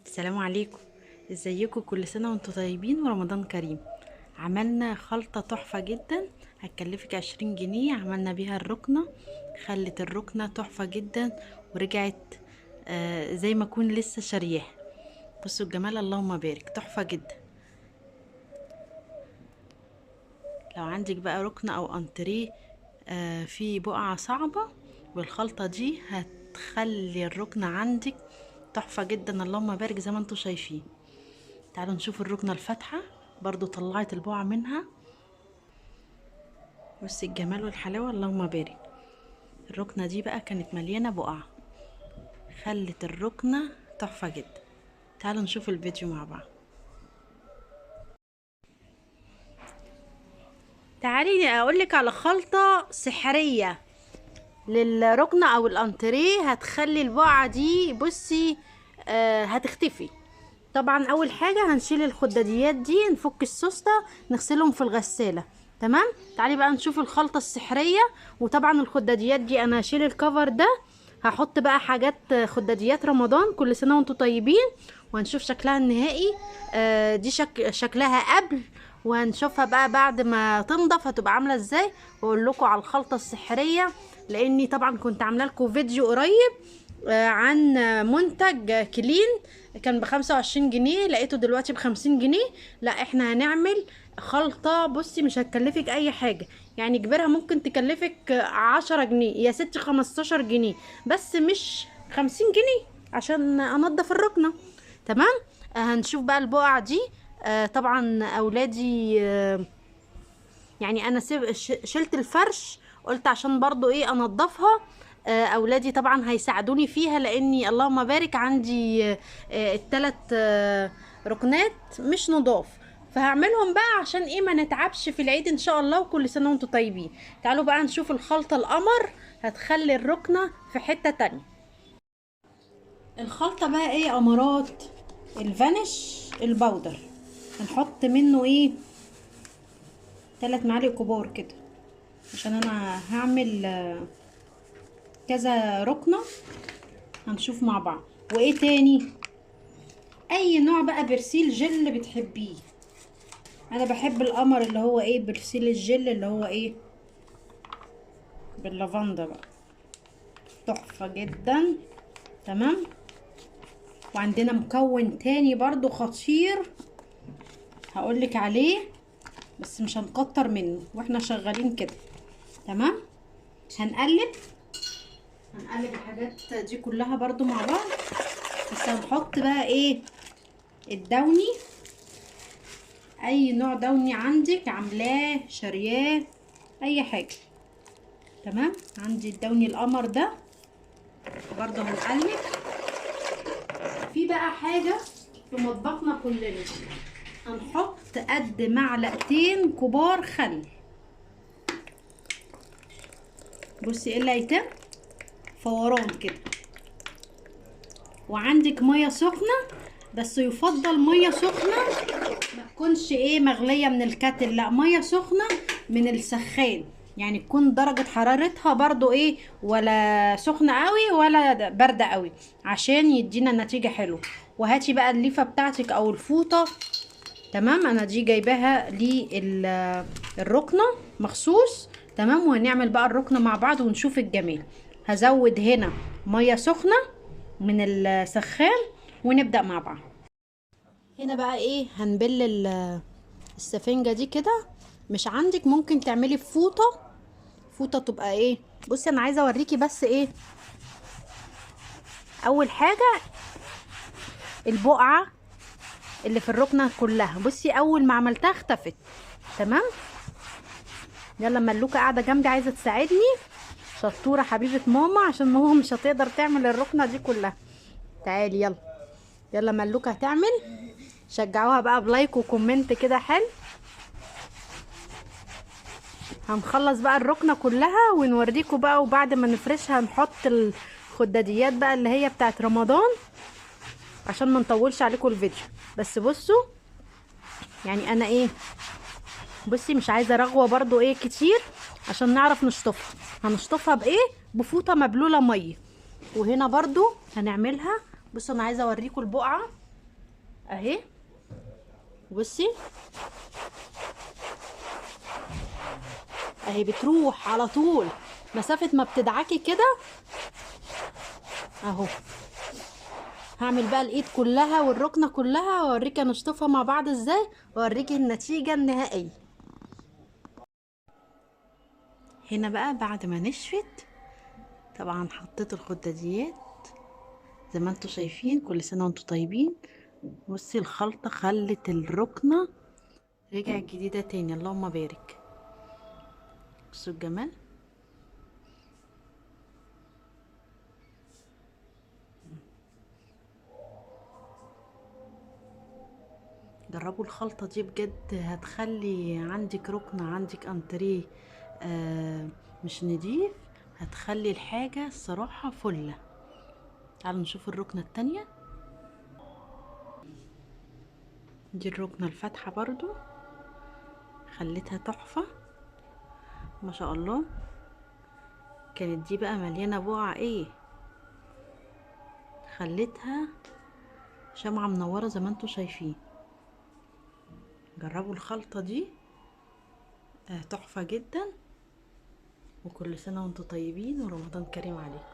السلام عليكم. ازيكم؟ كل سنة وانتم طيبين ورمضان كريم. عملنا خلطة تحفة جدا، هتكلفك 20 جنيه. عملنا بيها الركنة، خلت الركنة تحفة جدا ورجعت زي ما اكون لسه شارياها. بصوا الجمال، اللهم بارك، تحفة جدا. لو عندك بقى ركنة او انتريه في بقعة صعبة، والخلطة دي هتخلي الركنة عندك تحفة جدا، اللهم بارك، زي ما انتم شايفين. تعالوا نشوف الركنة الفاتحة، برضو طلعت البقعة منها. بصي الجمال والحلاوة، اللهم بارك. الركنة دي بقى كانت مليانة بقعة، خلت الركنة تحفة جدا. تعالوا نشوف الفيديو مع بعض. تعالي اقولك على خلطة سحرية للركنة او الانتريه، هتخلي البقعة دي، بصي هتختفي. طبعا اول حاجة هنشيل الخداديات دي، نفك السوستة، نغسلهم في الغسالة. تمام. تعالي بقى نشوف الخلطة السحرية. وطبعا الخداديات دي انا هشيل الكفر ده، هحط بقى حاجات خداديات رمضان، كل سنة وانتم طيبين. وهنشوف شكلها النهائي. دي شكلها قبل، وهنشوفها بقى بعد ما تنضف هتبقى عاملة ازاي، واقول لكم على الخلطة السحرية. لاني طبعا كنت عامله لكم فيديو قريب عن منتج كلين، كان ب25 جنيه، لقيته دلوقتي ب50 جنيه. لا احنا هنعمل خلطة، بصي مش هتكلفك اي حاجة، يعني كبيرها ممكن تكلفك 10 جنيه يا ستي، 15 جنيه، بس مش 50 جنيه عشان انضف الركنة. تمام. هنشوف بقى البقع دي. طبعا اولادي يعني انا شلت الفرش، قلت عشان برضو ايه انضفها. اولادي طبعا هيساعدوني فيها، لاني اللهم بارك عندي التلات ركنات مش نضاف، فهعملهم بقى عشان ايه ما نتعبش في العيد ان شاء الله، وكل سنة وانتم طيبين. تعالوا بقى نشوف الخلطة القمر، هتخلي الركنة في حتة تانية. الخلطة بقى ايه يا امارات؟ الفانيش البودر، هنحط منه ايه 3 معالق كبار كده، عشان انا هعمل كذا ركنة، هنشوف مع بعض. وايه تاني؟ اي نوع بقى برسيل جل بتحبيه. انا بحب القمر اللي هو ايه برسيل الجل، اللي هو ايه باللافندر بقى، تحفة جدا. تمام. وعندنا مكون تاني برضو خطير هقولك عليه، بس مش هنكتر منه واحنا شغالين كده. تمام. هنقلب الحاجات دي كلها برضو مع بعض، بس هنحط بقى ايه الدوني، اي نوع دوني عندك عاملاه شارياه، اي حاجه. تمام. عندي الدوني القمر ده برضه هنقلب. في بقى حاجه في مطبخنا كلنا، هنحط قد معلقتين كبار خل. بصي ايه اللي هيتم فوران كده. وعندك ميه سخنه، بس يفضل ميه سخنه ما تكونش ايه مغليه من الكاتل، لا ميه سخنه من السخان، يعني تكون درجة حرارتها برضو ايه، ولا سخنة قوي ولا باردة قوي، عشان يدينا نتيجة حلوة. وهاتي بقى الليفة بتاعتك او الفوطة. تمام. انا دي جايباها للركنة مخصوص. تمام. وهنعمل بقى الركنة مع بعض ونشوف الجمال. هزود هنا مية سخنة من السخان، ونبدأ مع بعض. هنا بقى ايه هنبل السفنجة دي كده. مش عندك ممكن تعملي فوطة تبقى ايه. بصي انا عايزة اوريكي بس ايه، اول حاجة البقعة اللي في الركنة كلها، بصي اول ما عملتها اختفت. تمام. يلا ملوكة قاعدة جنبي عايزة تساعدني، شطورة حبيبة ماما، عشان ماما مش هتقدر تعمل الركنة دي كلها. تعالي يلا، يلا ملوكة هتعمل. شجعوها بقى بلايك وكومنت كده حلو. هنخلص بقى الركنة كلها ونوريكم بقى، وبعد ما نفرشها نحط الخداديات بقى اللي هي بتاعت رمضان، عشان ما نطولش عليكم الفيديو. بس بصوا يعني انا ايه، بصي مش عايزه رغوه برضو ايه كتير، عشان نعرف نشطفها. هنشطفها بايه؟ بفوطه مبلوله ميه. وهنا برضو هنعملها. بصوا انا عايزه اوريكم البقعه اهي بصي اهي بتروح على طول، مسافة ما بتدعكي كده اهو. هعمل بقى الايد كلها والركنة كلها واوريكي هنشطفها مع بعض ازاي، واوريكي النتيجة النهائية. هنا بقى بعد ما نشفت طبعا حطيت الخداديات زي ما انتوا شايفين، كل سنة وانتوا طيبين. بصي الخلطة خلت الركنة رجعت جديدة تاني، اللهم بارك. بصوا الجمال. جربوا الخلطة دي بجد، هتخلي عندك ركنة، عندك انتريه آه مش نضيف، هتخلي الحاجة الصراحة فلة. تعالوا نشوف الركنة التانية. دي الركنة الفاتحة برضو، خليتها تحفة ما شاء الله. كانت دي بقى مليانة بقع ايه، خليتها شمعة منورة زي ما انتوا شايفين. جربوا الخلطة دي تحفة جدا. وكل سنة وانتوا طيبين ورمضان كريم عليكم.